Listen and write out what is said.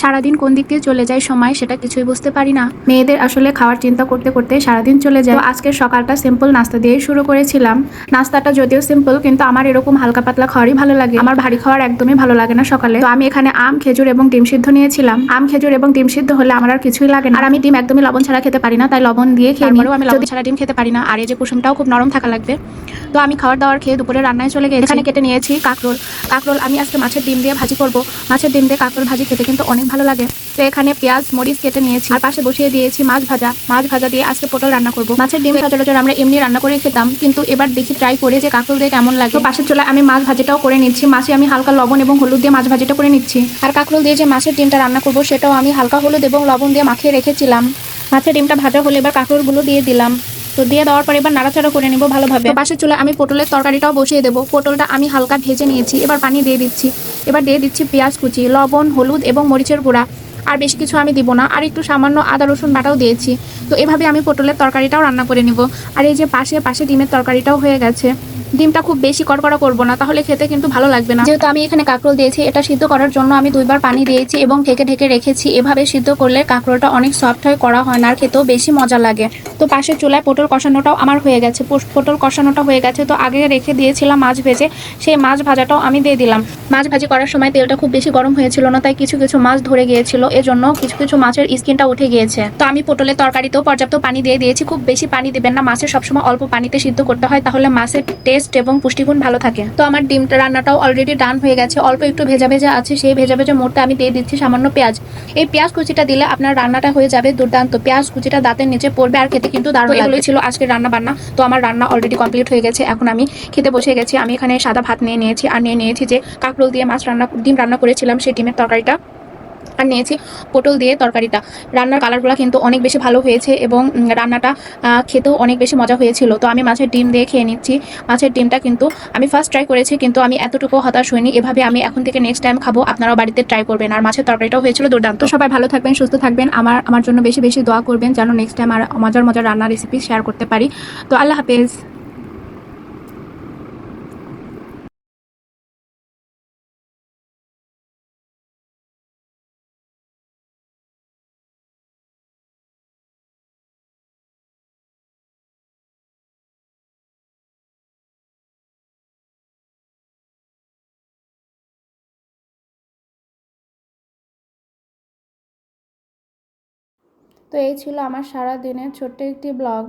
সারাদিন কোন দিক দিয়ে চলে যায় সময় সেটা কিছুই বুঝতে পারি না। মেয়েদের আসলে খাওয়ার চিন্তা করতে করতে সারাদিন চলে যায়। তো আজকের সকালটা সিম্পল নাস্তা দিয়ে শুরু করেছিলাম। নাস্তাটা যদিও সিম্পল, কিন্তু আমার এরকম হালকা পাতলা খাওয়ারই ভালো লাগে। আমার ভারী খাওয়ার একদমই ভালো লাগে না সকালে। তো আমি এখানে আম, খেজুর এবং ডিম সিদ্ধ নিয়েছিলাম। আম, খেজুর এবং ডিম সিদ্ধ হলে আমার আর কিছুই লাগে না। আর আমি ডিম একদমই লবণ ছাড়া খেতে পারি না, তাই লবণ দিয়ে খেয়ে নিই। আমি লবণ ছাড়া ডিম খেতে পারি না। আর এই যে কুসুমটাও খুব নরম থাকা লাগবে। তো আমি খাওয়ার দাওয়ার খেয়ে দুপুরে রান্নায় চলে গেছি। এখানে কেটে নিয়েছি কাঁকরোল। কাঁকরোল আমি আজকে মাছের ডিম দিয়ে ভাজি করব। মাছের ডিম দিয়ে কাঁকরোল ভাজি খেতে কিন্তু অনেক ভালো লাগে। তো এখানে পেঁয়াজ মরিচ কেটে নিয়েছি, আর পাশে বসিয়ে দিয়েছি মাছ ভাজা। মাছ ভাজা দিয়ে আজকে পটল রান্না করব। মাছের ডিম সচরাচর আমরা এমনি রান্না করে খেতাম, কিন্তু এবার দেখি ট্রাই করে যে কাঁকরোল দিয়ে কেমন লাগে। তো পাশের চুলায় আমি মাছ ভাজিটাও করে নিচ্ছি। মাছে আমি হালকা লবণ এবং হলুদ দিয়ে মাছ ভাজিটা করে নিচ্ছি। আর কাঁকরোল দিয়ে যে মাছের ডিমটা রান্না করব সেটাও আমি হালকা হলুদ এবং লবণ দিয়ে মাখিয়ে রেখেছিলাম। মাছের ডিমটা ভাজা হলে এবার কাঁকরোলগুলো দিয়ে দিলাম। তো দিয়ে দেওয়ার পর এবার নাড়াচাড়া করে নিব ভালোভাবে। পাশের চুলায় আমি পটলের তরকারিটাও বসিয়ে দেবো। পটলটা আমি হালকা ভেজে নিয়েছি, এবার পানি দিয়ে দিচ্ছি। এবার দিয়ে দিচ্ছি পেঁয়াজ কুচি, লবণ, হলুদ এবং মরিচের গুঁড়া। আর বেশি কিছু আমি দিব না, আর একটু সামান্য আদা রসুন বাটাও দিয়েছি। তো এভাবে আমি পটলের তরকারিটাও রান্না করে নিব। আর এই যে পাশে ডিমের তরকারিটাও হয়ে গেছে। ডিমটা খুব বেশি কড়কড়া করবো না, তাহলে খেতে কিন্তু ভালো লাগবে না। যেহেতু আমি এখানে কাঁকরোল দিয়েছি, এটা সিদ্ধ করার জন্য আমি 2বার পানি দিয়েছি এবং ঢেকে ঢেকে রেখেছি। এভাবে সিদ্ধ করলে কাঁকরোলটা অনেক সফট হয়, কড়া হয় না, আর খেতেও বেশি মজা লাগে। তো পাশের চুলায় পটল কষানোটাও আমার হয়ে গেছে। পটল কষানোটা হয়ে গেছে। তো আগে রেখে দিয়েছিলাম মাছ ভেজে, সেই মাছ ভাজাটাও আমি দিয়ে দিলাম। মাছ ভাজি করার সময় তেলটা খুব বেশি গরম হয়েছিল না, তাই কিছু কিছু মাছ ধরে গিয়েছিল, এজন্য কিছু কিছু মাছের স্কিনটা উঠে গিয়েছে। তো আমি পটলের তরকারিতেও পর্যাপ্ত পানি দিয়ে দিয়েছি। খুব বেশি পানি দিবেন না, মাছের সবসময় অল্প পানিতে সিদ্ধ করতে হয়, তাহলে মাছের টেস্ট এবং পুষ্টিগুণ ভালো থাকে। তো আমার ডিমটা রান্নাটাও অলরেডি ডান হয়ে গেছে। অল্প একটু ভেজা ভেজা আছে, সেই ভেজা ভেজা মোড়টা আমি দিয়ে দিচ্ছি সামান্য পেঁয়াজ। এই পেঁয়াজ কুচিটা দিলে আপনার রান্নাটা হয়ে যাবে দুর্দান্ত। পেঁয়াজ কুচিটা দাঁতের নিচে পড়বে আর খেতে কিন্তু দারুণ লাগবে। এগুলোই ছিল আজকের রান্না বান্না। তো আমার রান্না অলরেডি কমপ্লিট হয়ে গেছে, এখন আমি খেতে বসে গেছি। আমি এখানে সাদা ভাত নিয়ে নিয়েছি, আর নিয়ে নিয়েছি যে কাঁকরোল দিয়ে ডিম রান্না করেছিলাম সেই ডিমের তরকারিটা, আর নিয়েছি পটল দিয়ে তরকারিটা। রান্নার কালারগুলো কিন্তু অনেক বেশি ভালো হয়েছে এবং রান্নাটা খেতেও অনেক বেশি মজা হয়েছিল। তো আমি মাছের ডিম দিয়ে খেয়ে নিচ্ছি। মাছের ডিমটা কিন্তু আমি ফার্স্ট ট্রাই করেছি, কিন্তু আমি এতটুকু হতাশ হইনি। এভাবে আমি এখন থেকে নেক্সট টাইম খাবো, আপনারাও বাড়িতে ট্রাই করবেন। আর মাছের তরকারিটাও হয়েছিল দুর্দান্ত। সবাই ভালো থাকবেন, সুস্থ থাকবেন, আমার জন্য বেশি বেশি দোয়া করবেন যেন নেক্সট টাইম আর মজার মজার রান্নার রেসিপি শেয়ার করতে পারি। তো আল্লাহ হাফেজ। তো এই ছিল আমার সারা দিনের ছোট্ট একটি ব্লগ।